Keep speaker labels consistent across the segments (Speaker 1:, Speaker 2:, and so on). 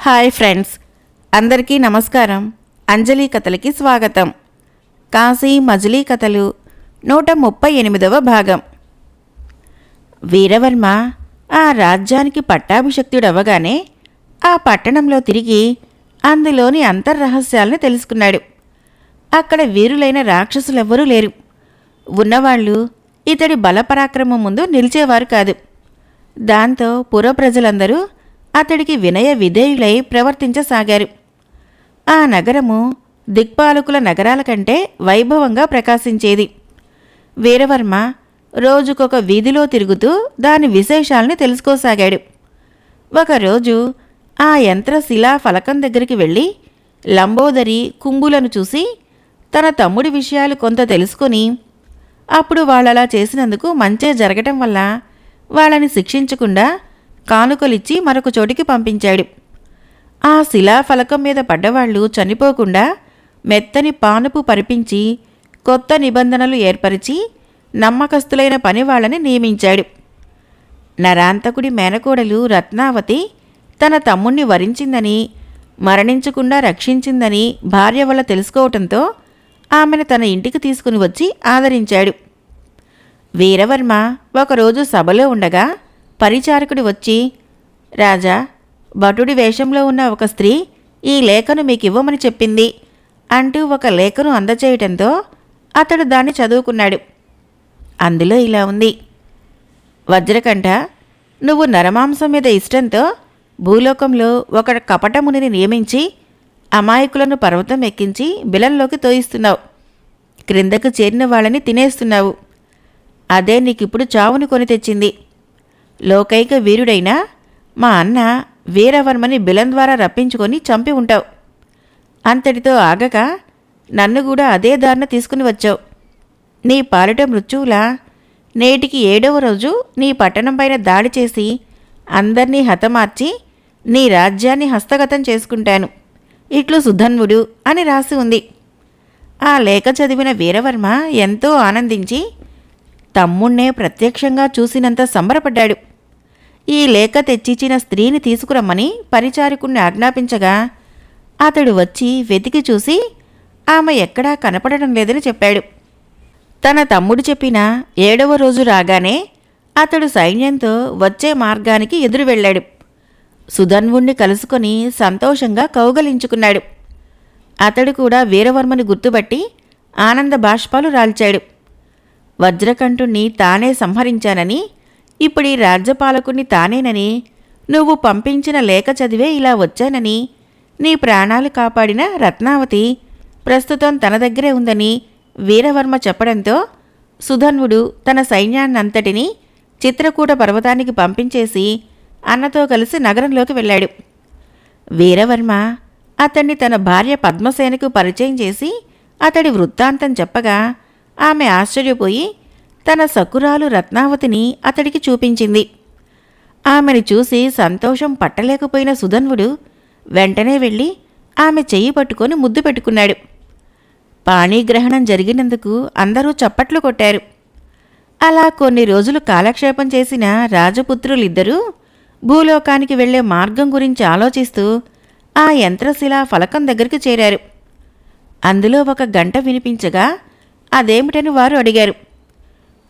Speaker 1: Hi friends, అందరికీ నమస్కారం. అంజలి కథలకి స్వాగతం. కాశీ మజిలీ కథలు 138వ భాగం. వీరవర్మ ఆ రాజ్యానికి పట్టాభిషక్తుడవగానే ఆ పట్టణంలో తిరిగి అందులోని అంతర్రహస్యాలను తెలుసుకున్నాడు. అక్కడ వీరులైన రాక్షసులెవ్వరూ లేరు. ఉన్నవాళ్లు ఇతడి బలపరాక్రమం ముందు నిలిచేవారు కాదు. దాంతో పురప్రజలందరూ అతడికి వినయ విధేయులై ప్రవర్తించసాగారు. ఆ నగరము దిక్పాలకుల నగరాల కంటే వైభవంగా ప్రకాశించేది. వీరవర్మ రోజుకొక వీధిలో తిరుగుతూ దాని విశేషాలను తెలుసుకోసాగాడు. ఒకరోజు ఆ యంత్రశిలా ఫలకం దగ్గరికి వెళ్ళి లంబోదరి కుంభులను చూసి తన తమ్ముడి విషయాలు కొంత తెలుసుకొని అప్పుడు వాళ్ళలా చేసినందుకు మంచే జరగటం వల్ల వాళ్ళని శిక్షించకుండా కానుకలిచ్చి మరొక చోటికి పంపించాడు. ఆ శిలాఫలకం మీద పడ్డవాళ్లు చనిపోకుండా మెత్తని పానుపు పరిపించి కొత్త నిబంధనలు ఏర్పరిచి నమ్మకస్తులైన పనివాళ్లని నియమించాడు. నరాంతకుడి మేనకోడలు రత్నావతి తన తమ్ముణ్ణి వరించిందని, మరణించకుండా రక్షించిందని భార్య వల్ల తెలుసుకోవటంతో ఆమెను తన ఇంటికి తీసుకుని వచ్చి ఆదరించాడు. వీరవర్మ ఒకరోజు సభలో ఉండగా పరిచారకుడు వచ్చి, రాజా, భటుడి వేషంలో ఉన్న ఒక స్త్రీ ఈ లేఖను మీకివ్వమని చెప్పింది అంటూ ఒక లేఖను అందచేయటంతో అతడు దాన్ని చదువుకున్నాడు. అందులో ఇలా ఉంది: వజ్రకంఠ, నువ్వు నరమాంసం మీద ఇష్టంతో భూలోకంలో ఒక కపటమునిని నియమించి అమాయకులను పర్వతం ఎక్కించి బిలంలోకి తోయిస్తున్నావు. క్రిందకు చేరిన వాళ్ళని తినేస్తున్నావు. అదే నీకిప్పుడు చావుని కొని తెచ్చింది. లోకైక వీరుడైన మా అన్న వీరవర్మని బిలం ద్వారా రప్పించుకొని చంపి ఉంటావు. అంతటితో ఆగక నన్ను కూడా అదే దారిన తీసుకుని వచ్చావు. నీ పాలిట మృత్యువులా నేటికి 7వ రోజు నీ పట్టణం పైన దాడి చేసి అందర్నీ హతమార్చి నీ రాజ్యాన్ని హస్తగతం చేసుకుంటాను. ఇట్లు సుధన్వుడు అని రాసి ఉంది. ఆ లేఖ చదివిన వీరవర్మ ఎంతో ఆనందించి తమ్ముణ్ణే ప్రత్యక్షంగా చూసినంత సంబరపడ్డాడు. ఈ లేఖ తెచ్చిచ్చిన స్త్రీని తీసుకురమ్మని పరిచారకుణ్ణి ఆజ్ఞాపించగా అతడు వచ్చి వెతికి చూసి ఆమె ఎక్కడా కనపడడం లేదని చెప్పాడు. తన తమ్ముడు చెప్పిన 7వ రోజు రాగానే అతడు సైన్యంతో వచ్చే మార్గానికి ఎదురు వెళ్ళాడు. సుధన్వుణ్ణి కలుసుకొని సంతోషంగా కౌగలించుకున్నాడు. అతడు కూడా వీరవర్మని గుర్తుపట్టి ఆనంద బాష్పాలు రాల్చాడు. వజ్రకంఠుణ్ణి తానే సంహరించానని, ఇప్పుడు ఈ రాజ్యపాలకుణ్ణి తానేనని, నువ్వు పంపించిన లేఖ చదివే ఇలా వచ్చానని, నీ ప్రాణాలు కాపాడిన రత్నావతి ప్రస్తుతం తన దగ్గరే ఉందని వీరవర్మ చెప్పడంతో సుధన్వుడు తన సైన్యాన్నంతటినీ చిత్రకూట పర్వతానికి పంపించేసి అన్నతో కలిసి నగరంలోకి వెళ్ళాడు. వీరవర్మ అతన్ని తన భార్య పద్మసేనకు పరిచయం చేసి అతడి వృత్తాంతం చెప్పగా ఆమె ఆశ్చర్యపోయి తన సకురాలు రత్నావతిని అతడికి చూపించింది. ఆమెను చూసి సంతోషం పట్టలేకపోయిన సుధన్వుడు వెంటనే వెళ్ళి ఆమె చెయ్యి పట్టుకొని ముద్దు పెట్టుకున్నాడు. పాణిగ్రహణం జరిగినందుకు అందరూ చప్పట్లు కొట్టారు. అలా కొన్ని రోజులు కాలక్షేపం చేసిన రాజపుత్రులిద్దరూ భూలోకానికి వెళ్లే మార్గం గురించి ఆలోచిస్తూ ఆ యంత్రశిలా ఫలకం దగ్గరికి చేరారు. అందులో ఒక గంట వినిపించగా అదేమిటని వారు అడిగారు.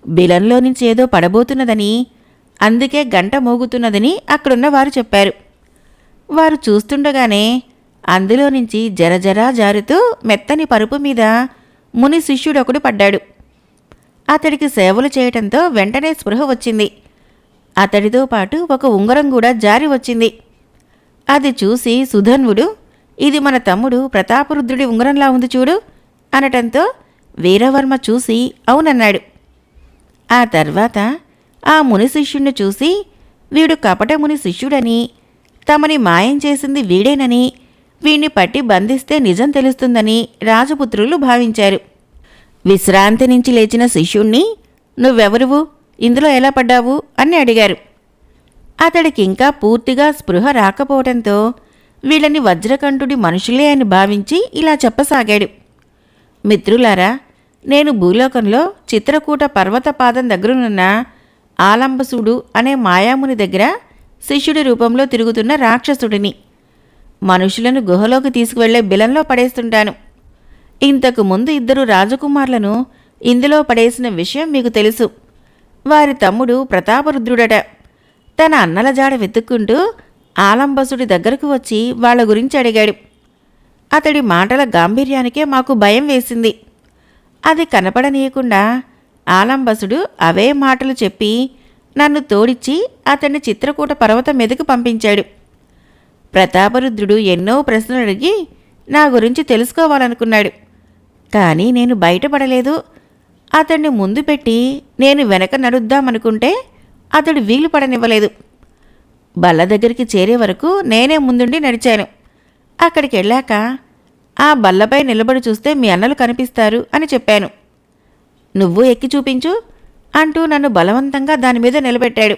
Speaker 1: బిలంలో నుంచి ఏదో పడబోతున్నదని, అందుకే గంట మోగుతున్నదని అక్కడున్న వారు చెప్పారు. వారు చూస్తుండగానే అందులో నుంచి జరజరా జారుతూ మెత్తని పరుపు మీద ముని శిష్యుడొకడు పడ్డాడు. అతడికి సేవలు చేయటంతో వెంటనే స్పృహ వచ్చింది. అతడితో పాటు ఒక ఉంగరం కూడా జారి వచ్చింది. అది చూసి సుధన్వుడు, ఇది మన తమ్ముడు ప్రతాపరుద్రుడి ఉంగరంలా ఉంది చూడు అనటంతో వీరవర్మ చూసి అవునన్నాడు. ఆ తర్వాత ఆ ముని శిష్యుణ్ణి చూసి వీడు కపట ముని శిష్యుడని, తమని మాయం చేసింది వీడేనని, వీణ్ణి పట్టి బంధిస్తే నిజం తెలుస్తుందని రాజపుత్రులు భావించారు. విశ్రాంతి నుంచి లేచిన శిష్యుణ్ణి, నువ్వెవరువు, ఇందులో ఎలా పడ్డావు అని అడిగారు. అతడికింకా పూర్తిగా స్పృహ రాకపోవడంతో వీళ్ళని వజ్రకంఠుడి మనుషులే అని భావించి ఇలా చెప్పసాగాడు. మిత్రులారా, నేను భూలోకంలో చిత్రకూట పర్వతపాదం దగ్గరనున్న ఆలంబసుడు అనే మాయాముని దగ్గర శిష్యుడి రూపంలో తిరుగుతున్న రాక్షసుడిని. మనుషులను గుహలోకి తీసుకువెళ్లే బిలంలో పడేస్తుంటాను. ఇంతకు ముందు 2 రాజకుమారులను ఇందులో పడేసిన విషయం మీకు తెలుసు. వారి తమ్ముడు ప్రతాపరుద్రుడట. తన అన్నల జాడ వెతుక్కుంటూ ఆలంబసుడి దగ్గరకు వచ్చి వాళ్ల గురించి అడిగాడు. అతడి మాటల గాంభీర్యానికే మాకు భయం వేసింది. అది కనపడనీయకుండా ఆలంబసుడు అవే మాటలు చెప్పి నన్ను తోడిచ్చి అతన్ని చిత్రకూట పర్వతం మీదకు పంపించాడు. ప్రతాపరుద్రుడు ఎన్నో ప్రశ్నలు అడిగి నా గురించి తెలుసుకోవాలనుకున్నాడు. కానీ నేను బయటపడలేదు. అతన్ని ముందు పెట్టి నేను వెనక నడుద్దామనుకుంటే అతడు వీలు పడనివ్వలేదు. బల్ల దగ్గరికి చేరే వరకు నేనే ముందుండి నడిచాను. అక్కడికి వెళ్ళాక ఆ బల్లపై నిలబడి చూస్తే మీ అన్నలు కనిపిస్తారు అని చెప్పాను. నువ్వు ఎక్కి చూపించు అంటూ నన్ను బలవంతంగా దానిమీద నిలబెట్టాడు.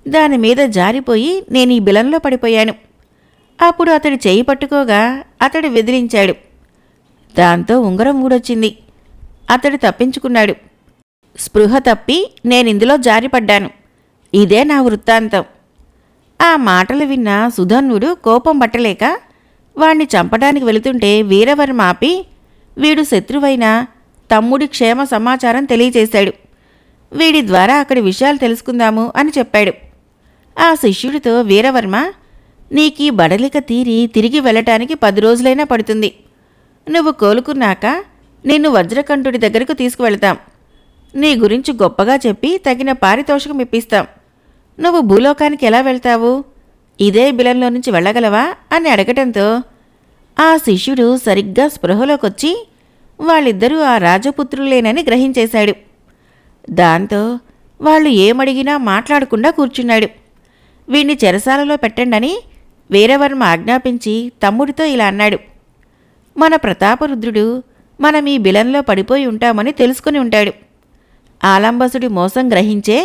Speaker 1: దానిమీద జారిపోయి నేను ఈ బిలంలో పడిపోయాను. అప్పుడు అతడు చేయి పట్టుకోగా అతడు విదిలించాడు. దాంతో ఉంగరం ఊడొచ్చింది. అతడు తప్పించుకున్నాడు. స్పృహ తప్పి నేనిందులో జారిపడ్డాను. ఇదే నా వృత్తాంతం. ఆ మాటలు విన్న సుధన్వుడు కోపం పట్టలేక వాణ్ణి చంపడానికి వెళుతుంటే వీరవర్మ ఆపి వీడు శత్రువైన తమ్ముడి క్షేమ సమాచారం తెలియచేశాడు. వీడి ద్వారా అక్కడి విషయాలు తెలుసుకుందాము అని చెప్పాడు. ఆ శిష్యుడితో వీరవర్మ, నీకీ బడలిక తీరి తిరిగి వెళ్ళటానికి 10 రోజులైనా పడుతుంది. నువ్వు కోలుకున్నాక నిన్ను వజ్రకంఠుడి దగ్గరకు తీసుకువెళతాం. నీ గురించి గొప్పగా చెప్పి తగిన పారితోషికం ఇప్పిస్తాం. నువ్వు భూలోకానికి ఎలా వెళ్తావు? ఇదే బిలంలో నుంచి వెళ్ళగలవా అని అడగటంతో ఆ శిష్యుడు సరిగ్గా స్పృహలోకొచ్చి వాళ్ళిద్దరూ ఆ రాజపుత్రులేనని గ్రహించేశాడు. దాంతో వాళ్ళు ఏమడిగినా మాట్లాడకుండా కూర్చున్నాడు. వీణ్ణి చెరసాలలో పెట్టండని వీరవర్మ ఆజ్ఞాపించి తమ్ముడితో ఇలా అన్నాడు. మన ప్రతాపరుద్రుడు మనం ఈ బిలంలో పడిపోయి ఉంటామని తెలుసుకుని ఉంటాడు. ఆలంబసుడి మోసం గ్రహించే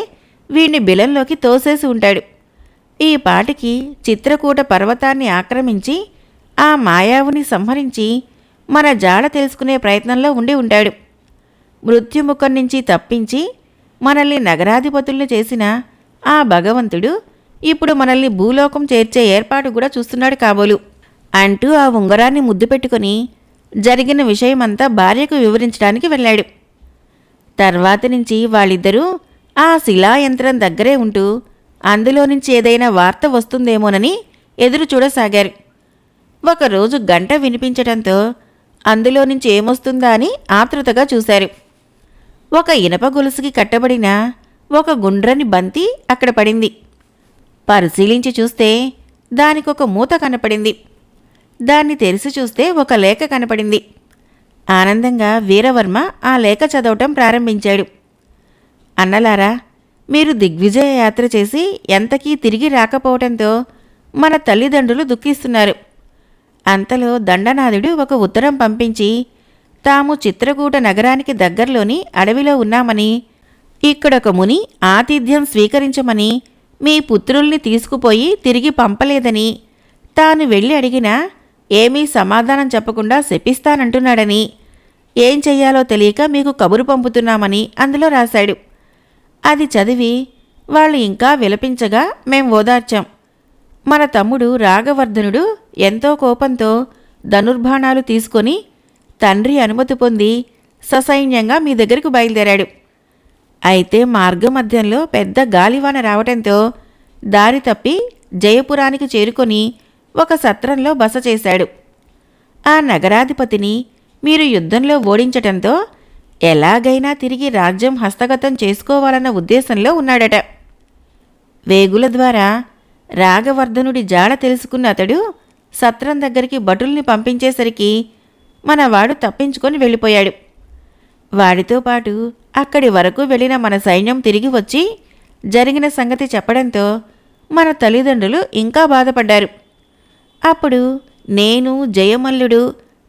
Speaker 1: వీణ్ణి బిలంలోకి తోసేసి ఉంటాడు. ఈ పాటికి చిత్రకూట పర్వతాన్ని ఆక్రమించి ఆ మాయావుని సంహరించి మన జాడ తెలుసుకునే ప్రయత్నంలో ఉండి ఉంటాడు. మృత్యుముఖం నుంచి తప్పించి మనల్ని నగరాధిపతుల్ని చేసిన ఆ భగవంతుడు ఇప్పుడు మనల్ని భూలోకం చేర్చే ఏర్పాటు కూడా చూస్తున్నాడు కాబోలు అంటూ ఆ ఉంగరాన్ని ముద్దు పెట్టుకుని జరిగిన విషయమంతా భార్యకు వివరించడానికి వెళ్ళాడు. తర్వాతి నుంచి వాళ్ళిద్దరూ ఆ శిలాయంత్రం దగ్గరే ఉంటూ అందులో నుంచి ఏదైనా వార్త వస్తుందేమోనని ఎదురు చూడసాగారు. ఒకరోజు గంట వినిపించటంతో అందులో నుంచి ఏమొస్తుందా అని ఆతృతగా చూశారు. ఒక ఇనప గొలుసుకి కట్టబడిన ఒక గుండ్రని బంతి అక్కడ పడింది. పరిశీలించి చూస్తే దానికొక మూత కనపడింది. దాన్ని తెరిచి చూస్తే ఒక లేఖ కనపడింది. ఆనందంగా వీరవర్మ ఆ లేఖ చదవటం ప్రారంభించాడు. అన్నలారా, మీరు దిగ్విజయ యాత్ర చేసి ఎంతకీ తిరిగి రాకపోవటంతో మన తల్లిదండ్రులు దుఃఖిస్తున్నారు. అంతలో దండనాథుడు ఒక ఉత్తరం పంపించి తాము చిత్రకూట నగరానికి దగ్గరలోని అడవిలో ఉన్నామని, ఇక్కడొక ముని ఆతిథ్యం స్వీకరించమని, మీ పుత్రుల్ని తీసుకుపోయి తిరిగి పంపలేదని, తాను వెళ్ళి అడిగినా ఏమీ సమాధానం చెప్పకుండా శపిస్తానంటున్నాడని, ఏం చెయ్యాలో తెలియక మీకు కబురు పంపుతున్నామని అందులో రాశాడు. అది చదివి వాళ్ళు ఇంకా విలపించగా మేం ఓదార్చాం. మన తమ్ముడు రాగవర్ధనుడు ఎంతో కోపంతో ధనుర్బాణాలు తీసుకొని తండ్రి అనుమతి పొంది ససైన్యంగా మీ దగ్గరకు బయలుదేరాడు. అయితే మార్గమధ్యంలో పెద్ద గాలివాన రావటంతో దారి తప్పి జయపురానికి చేరుకొని ఒక సత్రంలో బస చేశాడు. ఆ నగరాధిపతిని మీరు యుద్ధంలో ఓడించటంతో ఎలాగైనా తిరిగి రాజ్యం హస్తగతం చేసుకోవాలన్న ఉద్దేశంలో ఉన్నాడట. వేగుల ద్వారా రాగవర్ధనుడి జాడ తెలుసుకున్న అతడు సత్రం దగ్గరికి భటుల్ని పంపించేసరికి మనవాడు తప్పించుకొని వెళ్ళిపోయాడు. వాడితో పాటు అక్కడి వరకు వెళ్ళిన మన సైన్యం తిరిగి వచ్చి జరిగిన సంగతి చెప్పడంతో మన తల్లిదండ్రులు ఇంకా బాధపడ్డారు. అప్పుడు నేను, జయమల్లుడు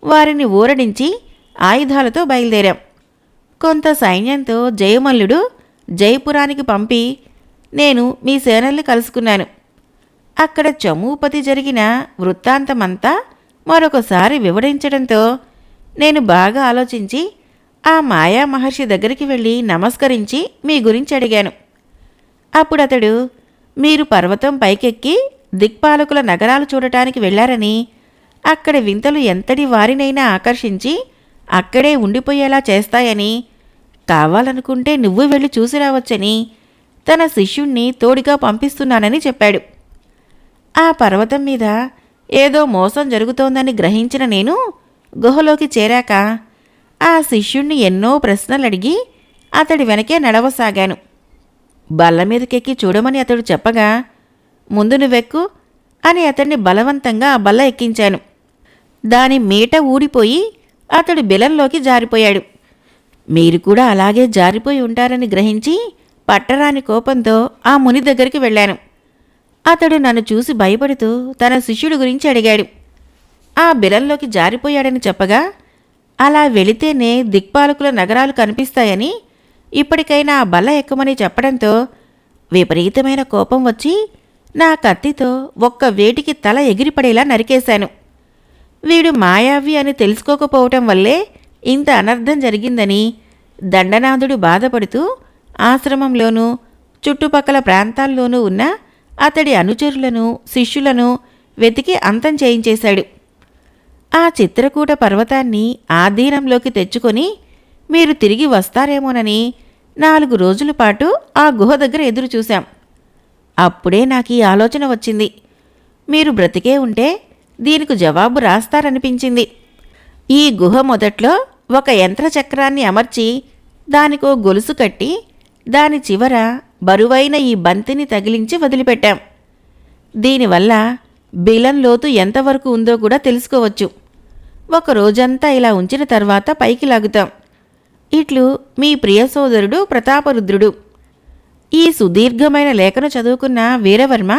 Speaker 1: వారిని ఊరడించి ఆయుధాలతో బయలుదేరాం. కొంత సైన్యంతో జయమల్లుడు జయపురానికి పంపి నేను మీ సేనల్ని కలుసుకున్నాను. అక్కడ చమూపతి జరిగిన వృత్తాంతమంతా మరొకసారి వివరించడంతో నేను బాగా ఆలోచించి ఆ మాయా మహర్షి దగ్గరికి వెళ్ళి నమస్కరించి మీ గురించి అడిగాను. అప్పుడతడు, మీరు పర్వతం పైకెక్కి దిక్పాలకుల నగరాలు చూడటానికి వెళ్లారని, అక్కడి వింతలు ఎంతటి వారినైనా ఆకర్షించి అక్కడే ఉండిపోయేలా చేస్తాయని, కావాలనుకుంటే నువ్వు వెళ్ళి చూసి రావచ్చని తన శిష్యుణ్ణి తోడుగా పంపిస్తున్నానని చెప్పాడు. ఆ పర్వతం మీద ఏదో మోసం జరుగుతోందని గ్రహించిన నేను గుహలోకి చేరాక ఆ శిష్యుణ్ణి ఎన్నో ప్రశ్నలడిగి అతడి వెనకే నడవసాగాను. బల్ల మీదకెక్కి చూడమని అతడు చెప్పగా, ముందు నువ్వెక్కు అని అతన్ని బలవంతంగా ఆ బల్ల ఎక్కించాను. దాని మీట ఊడిపోయి అతడు బిలంలోకి జారిపోయాడు. మీరు కూడా అలాగే జారిపోయి ఉంటారని గ్రహించి పట్టరాని కోపంతో ఆ ముని దగ్గరికి వెళ్ళాను. అతడు నన్ను చూసి భయపడుతూ తన శిష్యుడి గురించి అడిగాడు. ఆ బిలంలోకి జారిపోయాడని చెప్పగా, అలా వెళితేనే దిక్పాలకుల నగరాలు కనిపిస్తాయని, ఇప్పటికైనా ఆ బల్ల ఎక్కమని చెప్పడంతో విపరీతమైన కోపం వచ్చి నా కత్తితో ఒక్క వేటికి తల ఎగిరిపడేలా నరికేశాను. వీడు మాయావి అని తెలుసుకోకపోవటం వల్లే ఇంత అనర్థం జరిగిందని దండనాథుడు బాధపడుతూ ఆశ్రమంలోనూ చుట్టుపక్కల ప్రాంతాల్లోనూ ఉన్న అతడి అనుచరులను, శిష్యులను వెతికి అంతం చేయించేశాడు. ఆ చిత్రకూట పర్వతాన్ని ఆధీనంలోకి తెచ్చుకొని మీరు తిరిగి వస్తారేమోనని 4 రోజుల పాటు ఆ గుహ దగ్గర ఎదురుచూశాం. అప్పుడే నాకు ఈ ఆలోచన వచ్చింది. మీరు బ్రతికే ఉంటే దీనికి జవాబు రాస్తారనిపించింది. ఈ గుహ మొదట్లో ఒక యంత్రచక్రాన్ని అమర్చి దానికో గొలుసు కట్టి దాని చివర బరువైన ఈ బంతిని తగిలించి వదిలిపెట్టాం. దీనివల్ల బిలం లోతు ఎంతవరకు ఉందో కూడా తెలుసుకోవచ్చు. ఒక రోజంతా ఇలా ఉంచిన తర్వాత పైకి లాగుతాం. ఇట్లు మీ ప్రియ సోదరుడు ప్రతాపరుద్రుడు. ఈ సుదీర్ఘమైన లేఖను చదువుకున్న వీరవర్మ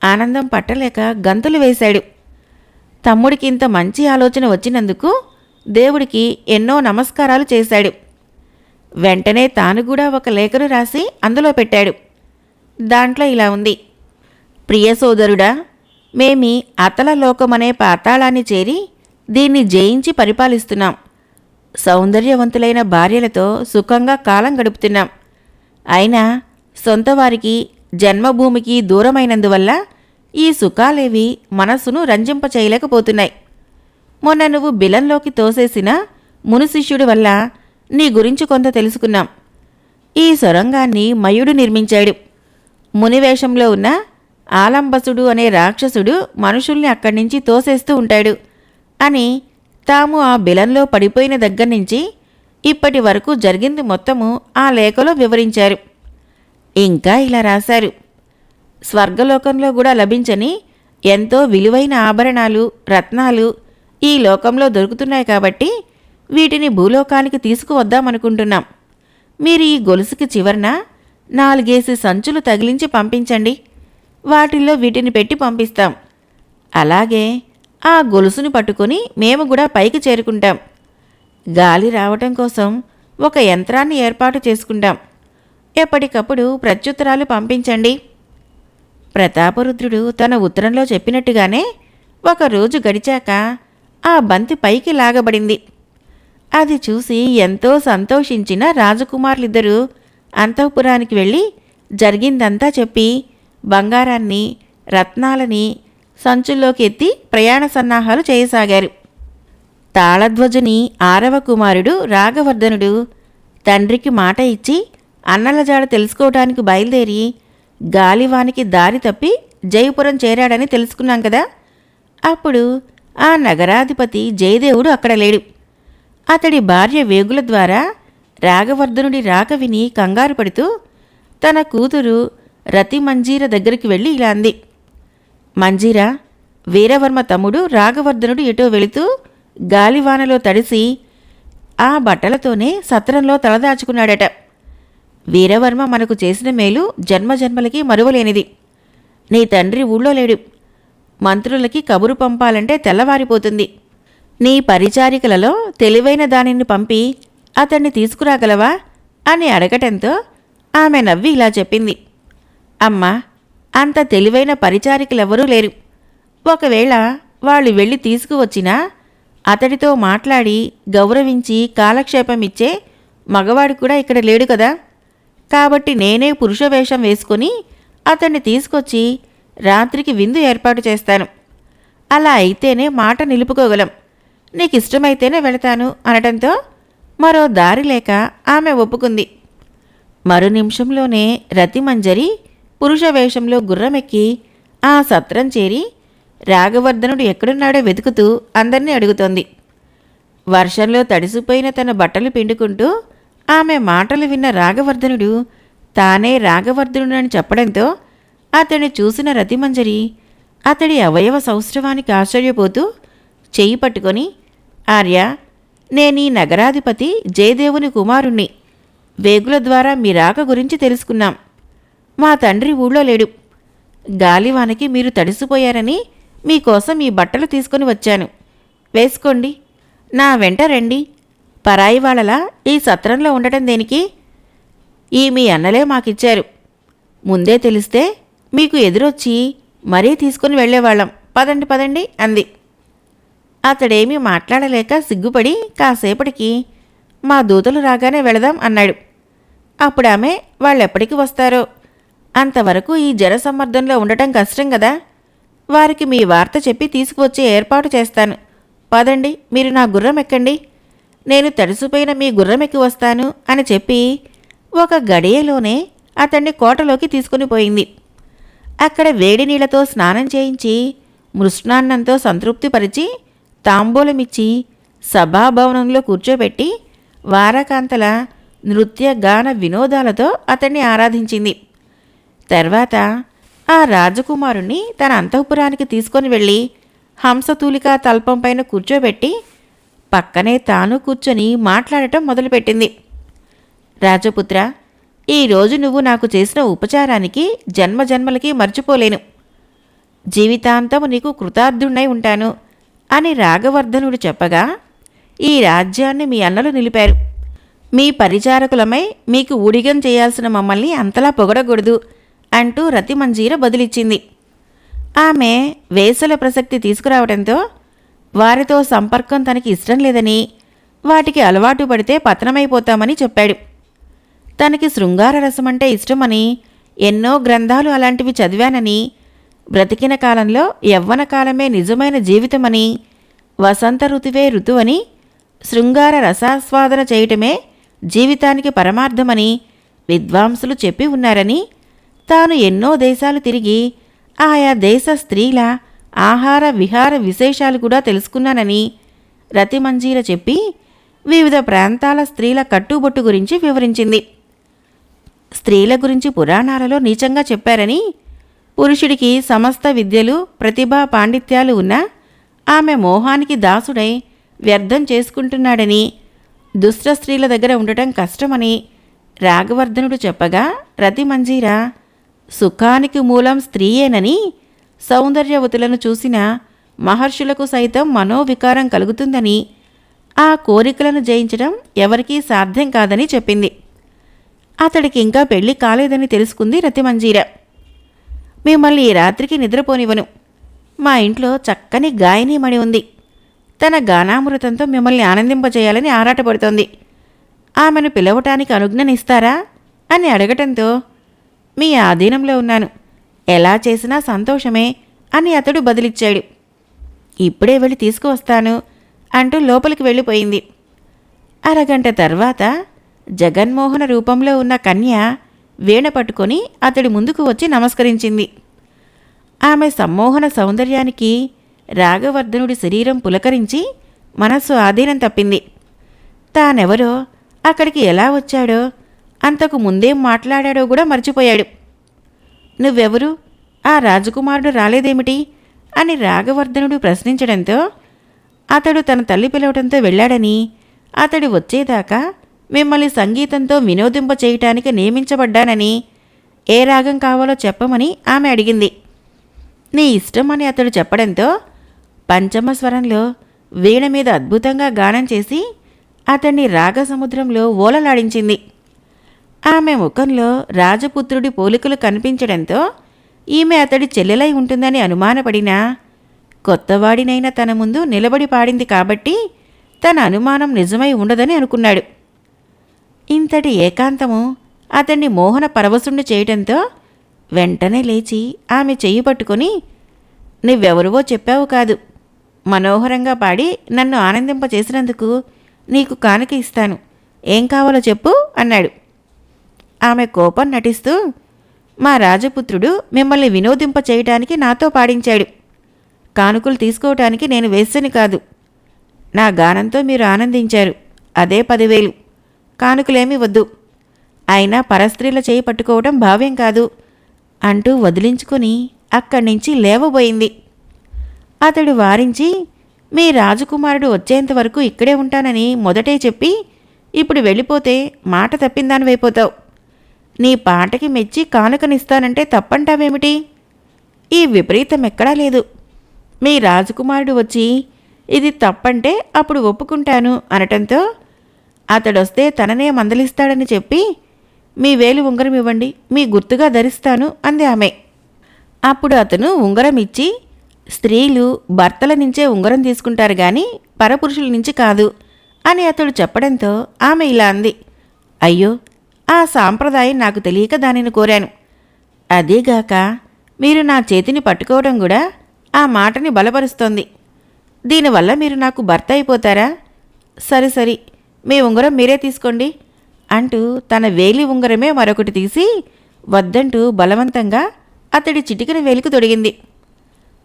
Speaker 1: ఆనందం పట్టలేక గంతులు వేశాడు. తమ్ముడికింత మంచి ఆలోచన వచ్చినందుకు దేవుడికి ఎన్నో నమస్కారాలు చేశాడు. వెంటనే తాను కూడా ఒక లేఖను రాసి అందులో పెట్టాడు. దాంట్లో ఇలా ఉంది: ప్రియ సోదరుడా, మేమీ అతల లోకమనే పాతాళాన్ని చేరి దీన్ని జయించి పరిపాలిస్తున్నాం. సౌందర్యవంతులైన భార్యలతో సుఖంగా కాలం గడుపుతున్నాం. అయినా సొంతవారికి జన్మభూమికి దూరమైనందువల్ల ఈ సుఖాలేవి మనస్సును రంజింపచేయలేకపోతున్నాయి. మొన్న నువ్వు బిలంలోకి తోసేసిన మునిశిష్యుడి వల్ల నీ గురించి కొంత తెలుసుకున్నాం. ఈ సొరంగాన్ని మయుడు నిర్మించాడు. మునివేషంలో ఉన్న ఆలంబసుడు అనే రాక్షసుడు మనుషుల్ని అక్కడి నుంచి తోసేస్తూ ఉంటాడు అని తాము ఆ బిలంలో పడిపోయిన దగ్గర్నుంచి ఇప్పటి వరకు జరిగింది మొత్తము ఆ లేఖలో వివరించారు. ఇంకా ఇలా రాశారు: స్వర్గలోకంలో కూడా లభించని ఎంతో విలువైన ఆభరణాలు, రత్నాలు ఈ లోకంలో దొరుకుతున్నాయి కాబట్టి వీటిని భూలోకానికి తీసుకువద్దామనుకుంటున్నాం. మీరు ఈ గొలుసుకి చివరన 4 సంచులు తగిలించి పంపించండి. వాటిల్లో వీటిని పెట్టి పంపిస్తాం. అలాగే ఆ గొలుసుని పట్టుకొని మేము కూడా పైకి చేరుకుంటాం. గాలి రావటం కోసం ఒక యంత్రాన్ని ఏర్పాటు చేసుకుంటాం. ఎప్పటికప్పుడు ప్రత్యుత్తరాలు పంపించండి. ప్రతాపరుద్రుడు తన ఉత్తరంలో చెప్పినట్టుగానే ఒకరోజు గడిచాక ఆ బంతి పైకి లాగబడింది. అది చూసి ఎంతో సంతోషించిన రాజకుమారులిద్దరూ అంతఃపురానికి వెళ్ళి జరిగిందంతా చెప్పి బంగారాన్ని, రత్నాలని సంచుల్లోకి ఎత్తి ప్రయాణ సన్నాహాలు చేయసాగారు. తాళధ్వజుని 6వ కుమారుడు రాగవర్ధనుడు తండ్రికి మాట ఇచ్చి అన్నల జాడ తెలుసుకోవటానికి బయలుదేరి గాలివానికి దారి తప్పి జయపురం చేరాడని తెలుసుకున్నాం కదా. అప్పుడు ఆ నగరాధిపతి జయదేవుడు అక్కడ లేడు. అతడి భార్య వేగుల ద్వారా రాగవర్ధనుడి రాక విని కంగారు పడుతూ తన కూతురు రతి మంజీర దగ్గరికి వెళ్ళి ఇలా అంది: మంజీరా, వీరవర్మ తమ్ముడు రాగవర్ధనుడు ఎటో వెళుతూ గాలివానలో తడిసి ఆ బట్టలతోనే సత్రంలో తలదాచుకున్నాడట. వీరవర్మ మనకు చేసిన మేలు జన్మజన్మలకి మరువలేనిది. నీ తండ్రి ఊళ్ళో లేడు. మంత్రులకి కబురు పంపాలంటే తెల్లవారిపోతుంది. నీ పరిచారికలలో తెలివైన దానిని పంపి అతన్ని తీసుకురాగలవా అని అడగటంతో ఆమె నవ్వి ఇలా చెప్పింది: అమ్మా, అంత తెలివైన పరిచారికలెవరూ లేరు. ఒకవేళ వాళ్ళు వెళ్ళి తీసుకువచ్చినా అతడితో మాట్లాడి గౌరవించి కాలక్షేపం ఇచ్చే మగవాడు కూడా ఇక్కడ లేడు కదా. కాబట్టి నేనే పురుషవేషం వేసుకొని అతన్ని తీసుకొచ్చి రాత్రికి విందు ఏర్పాటు చేస్తాను. అలా అయితేనే మాట నిలుపుకోగలం. నీకిష్టమైతేనే వెళతాను అనటంతో మరో దారి లేక ఆమె ఒప్పుకుంది. మరు నిమిషంలోనే రతిమంజరి పురుష వేషంలో గుర్రమెక్కి ఆ సత్రం చేరి రాగవర్ధనుడు ఎక్కడున్నాడో వెతుకుతూ అందర్నీ అడుగుతోంది. వర్షంలో తడిసిపోయిన తన బట్టలు పిండుకుంటూ ఆమె మాటలు విన్న రాగవర్ధనుడు తానే రాగవర్ధనుడని చెప్పడంతో అతన్ని చూసిన రతిమంజరి అతడి అవయవ సౌష్ఠవానికి ఆశ్చర్యపోతూ చెయ్యి పట్టుకొని, ఆర్య, నేనీ నగరాధిపతి జయదేవుని కుమారుణ్ణి. వేగుల ద్వారా మీ రాక గురించి తెలుసుకున్నాం. మా తండ్రి ఊళ్ళో లేడు. గాలివానకి మీరు తడిసిపోయారని మీకోసం ఈ బట్టలు తీసుకుని వచ్చాను. వేసుకోండి, నా వెంట రండి. పరాయి వాళ్ళలా ఈ సత్రంలో ఉండటం దేనికి? ఈ మీ అన్నలే మాకిచ్చారు. ముందే తెలిస్తే మీకు ఎదురొచ్చి మరీ తీసుకుని వెళ్ళేవాళ్ళం. పదండి పదండి అంది. అతడేమీ మాట్లాడలేక సిగ్గుపడి కాసేపటికి మా దూతలు రాగానే వెళదాం అన్నాడు. అప్పుడామె వాళ్ళెప్పటికి వస్తారో, అంతవరకు ఈ జనసమ్మర్దంలో ఉండటం కష్టం కదా. వారికి మీ వార్త చెప్పి తీసుకువచ్చే ఏర్పాటు చేస్తాను. పదండి, మీరు నా గుర్రం ఎక్కండి. నేను తడిసిపోయిన మీ గుర్రమెక్కి వస్తాను అని చెప్పి ఒక గడియలోనే అతన్ని కోటలోకి తీసుకుని పోయింది. అక్కడ వేడి నీళ్లతో స్నానం చేయించి మృష్ణాన్నంతో సంతృప్తిపరిచి తాంబూలమిచ్చి సభాభవనంలో కూర్చోబెట్టి వారకాంతల నృత్య గాన వినోదాలతో అతన్ని ఆరాధించింది. తర్వాత ఆ రాజకుమారుణ్ణి తన అంతఃపురానికి తీసుకొని వెళ్ళి హంసతూలికా తల్పంపైన కూర్చోబెట్టి పక్కనే తాను కూర్చొని మాట్లాడటం మొదలుపెట్టింది. రాజపుత్ర, ఈరోజు నువ్వు నాకు చేసిన ఉపచారానికి జన్మజన్మలకి మర్చిపోలేను. జీవితాంతము నీకు కృతార్థుణ్ణై ఉంటాను అని రాగవర్ధనుడు చెప్పగా, ఈ రాజ్యాన్ని మీ అన్నలు నిలిపారు. మీ పరిచారకులమై మీకు ఊడిగం చేయాల్సిన మమ్మల్ని అంతలా పొగడకూడదు అంటూ రతిమంజీర బదులిచ్చింది. ఆమె వేసల ప్రసక్తి తీసుకురావడంతో వారితో సంపర్కం తనకి ఇష్టం లేదని, వాటికి అలవాటు పడితే పతనమైపోతామని చెప్పాడు. తనకి శృంగార రసమంటే ఇష్టమని, ఎన్నో గ్రంథాలు అలాంటివి చదివానని, బ్రతికిన కాలంలో యవ్వన కాలమే నిజమైన జీవితమని, వసంత ఋతువే ఋతువని, శృంగార రసాస్వాదన చేయటమే జీవితానికి పరమార్థమని విద్వాంసులు చెప్పి ఉన్నారని, తాను ఎన్నో దేశాలు తిరిగి ఆయా దేశ స్త్రీల ఆహార విహార విశేషాలు కూడా తెలుసుకున్నానని రతిమంజీర చెప్పి వివిధ ప్రాంతాల స్త్రీల కట్టుబొట్టు గురించి వివరించింది. స్త్రీల గురించి పురాణాలలో నీచంగా చెప్పారని, పురుషుడికి సమస్త విద్యలు ప్రతిభా పాండిత్యాలు ఉన్నా ఆమె మోహానికి దాసుడై వ్యర్థం చేసుకుంటున్నాడని, దుష్ట స్త్రీల దగ్గర ఉండటం కష్టమని రాగవర్ధనుడు చెప్పగా, రతిమంజీర సుఖానికి మూలం స్త్రీయేనని, సౌందర్యవతులను చూసిన మహర్షులకు సైతం మనోవికారం కలుగుతుందని, ఆ కోరికలను జయించడం ఎవరికీ సాధ్యం కాదని చెప్పింది. అతడికి ఇంకా పెళ్లి కాలేదని తెలుసుకుంది రతిమంజీర. మిమ్మల్ని ఈ రాత్రికి నిద్రపోనివ్వను. మా ఇంట్లో చక్కని గాయనీమణి ఉంది. తన గానామృతంతో మిమ్మల్ని ఆనందింపజేయాలని ఆరాటపడుతోంది. ఆమెను పిలవటానికి అనుజ్ఞనిస్తారా అని అడగటంతో, మీ ఆధీనంలో ఉన్నాను. ఎలా చేసినా సంతోషమే అని అతడు బదిలిచ్చాడు. ఇప్పుడే వెళ్ళి తీసుకువస్తాను అంటూ లోపలికి వెళ్ళిపోయింది. అరగంట తర్వాత జగన్మోహన రూపంలో ఉన్న కన్య వీణ పట్టుకొని అతడి ముందుకు వచ్చి నమస్కరించింది. ఆమె సమ్మోహన సౌందర్యానికి రాగవర్ధనుడి శరీరం పులకరించి మనస్సు ఆధీనం తప్పింది. తానెవరో, అక్కడికి ఎలా వచ్చాడో, అంతకు ముందేం మాట్లాడాడో కూడా మర్చిపోయాడు. నువ్వెవరు? ఆ రాజకుమారుడు రాలేదేమిటి అని రాగవర్ధనుడు ప్రశ్నించడంతో, అతడు తన తల్లి పిలవడంతో వెళ్ళాడని, అతడు వచ్చేదాకా మిమ్మల్ని సంగీతంతో వినోదింప చేయటానికి నియమించబడ్డానని, ఏ రాగం కావాలో చెప్పమని ఆమె అడిగింది. నీ ఇష్టం అని అతడు చెప్పడంతో పంచమ స్వరంలో వీణ మీద అద్భుతంగా గానం చేసి అతన్ని రాగసముద్రంలో ఓలలాడించింది. ఆమె ముఖంలో రాజపుత్రుడి పోలికలు కనిపించడంతో ఈమె అతడి చెల్లెలై ఉంటుందని అనుమానపడినా, కొత్తవాడినైన తన ముందు నిలబడి పాడింది కాబట్టి తన అనుమానం నిజమై ఉండదని అనుకున్నాడు. ఇంతటి ఏకాంతము అతన్ని మోహన పరవశుణ్ణి చేయటంతో వెంటనే లేచి ఆమె చెయ్యి పట్టుకొని, నువ్వెవరివో చెప్పావు కాదు, మనోహరంగా పాడి నన్ను ఆనందింపచేసినందుకు నీకు కానుక ఇస్తాను, ఏం కావాలో చెప్పు అన్నాడు. ఆమె కోపం నటిస్తూ, మా రాజపుత్రుడు మిమ్మల్ని వినోదింప చేయటానికి నాతో పాడించాడు. కానుకలు తీసుకోవటానికి నేను వేశ్యని కాదు. నా గానంతో మీరు ఆనందించారు, అదే 10,000. కానుకలేమీ వద్దు. అయినా పరస్త్రీల చేయి పట్టుకోవటం భావ్యం కాదు అంటూ వదిలించుకుని అక్కడి నుంచి లేవబోయింది. అతడు వారించి, మీ రాజకుమారుడు వచ్చేంతవరకు ఇక్కడే ఉంటానని మొదటే చెప్పి ఇప్పుడు వెళ్ళిపోతే మాట తప్పిందానివైపోతావు. నీ పాటకి మెచ్చి కానుకనిస్తానంటే తప్పంటావేమిటి? ఈ విపరీతం ఎక్కడా లేదు. మీ రాజకుమారుడు వచ్చి ఇది తప్పంటే అప్పుడు ఒప్పుకుంటాను అనటంతో అతడొస్తే తననే మందలిస్తాడని చెప్పి మీ వేలి ఉంగరం ఇవ్వండి, మీ గుర్తుగా ధరిస్తాను అంది ఆమె. అప్పుడు అతను ఉంగరం ఇచ్చి, స్త్రీలు భర్తల నుంచే ఉంగరం తీసుకుంటారు గాని పరపురుషుల నుంచి కాదు అని అతడు చెప్పడంతో ఆమె ఇలా అంది, అయ్యో, ఆ సాంప్రదాయం నాకు తెలియక దానిని కోరాను. అదీగాక మీరు నా చేతిని పట్టుకోవడం కూడా ఆ మాటని బలపరుస్తోంది. దీనివల్ల మీరు నాకు భర్త అయిపోతారా? సరి మీ ఉంగరం మీరే తీసుకోండి అంటూ తన వేలి ఉంగరమే మరొకటి తీసి వద్దంటూ బలవంతంగా అతడి చిటికిన వేలికి తొడిగింది.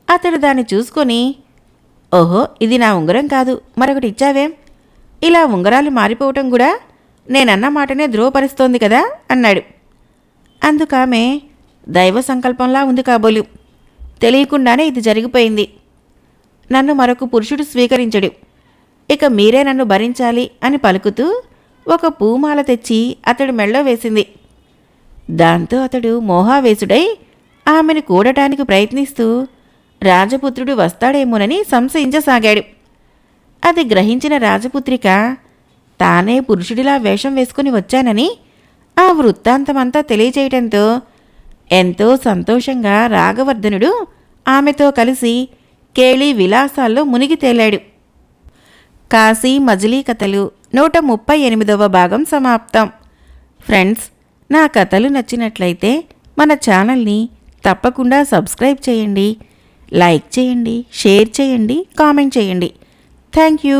Speaker 1: అతడు దాన్ని చూసుకొని, ఓహో, ఇది నా ఉంగరం కాదు, మరొకటి ఇచ్చావేం? ఇలా ఉంగరాలు మారిపోవటం కూడా నేనన్న మాటనే ధృవపరుస్తోంది కదా అన్నాడు. అందుకామె, దైవ సంకల్పంలా ఉంది కాబోలు, తెలియకుండానే ఇది జరిగిపోయింది. నన్ను మరొక పురుషుడు స్వీకరించడు, ఇక మీరే నన్ను భరించాలి అని పలుకుతూ ఒక పూమాల తెచ్చి అతడు మెళ్ళో వేసింది. దాంతో అతడు మోహావేశుడై ఆమెను కూడటానికి ప్రయత్నిస్తూ రాజపుత్రుడు వస్తాడేమోనని సంశయించసాగాడు. అది గ్రహించిన రాజపుత్రిక తానే పురుషుడిలా వేషం వేసుకుని వచ్చానని ఆ వృత్తాంతమంతా తెలియచేయటంతో ఎంతో సంతోషంగా రాఘవర్ధనుడు ఆమెతో కలిసి కేళీ విలాసాల్లో మునిగి తేలాడు. కాశీ మజిలీ కథలు 138వ భాగం సమాప్తం. ఫ్రెండ్స్, నా కథలు నచ్చినట్లయితే మన ఛానల్ని తప్పకుండా సబ్స్క్రైబ్ చేయండి, లైక్ చేయండి, షేర్ చేయండి, కామెంట్ చేయండి. Thank you.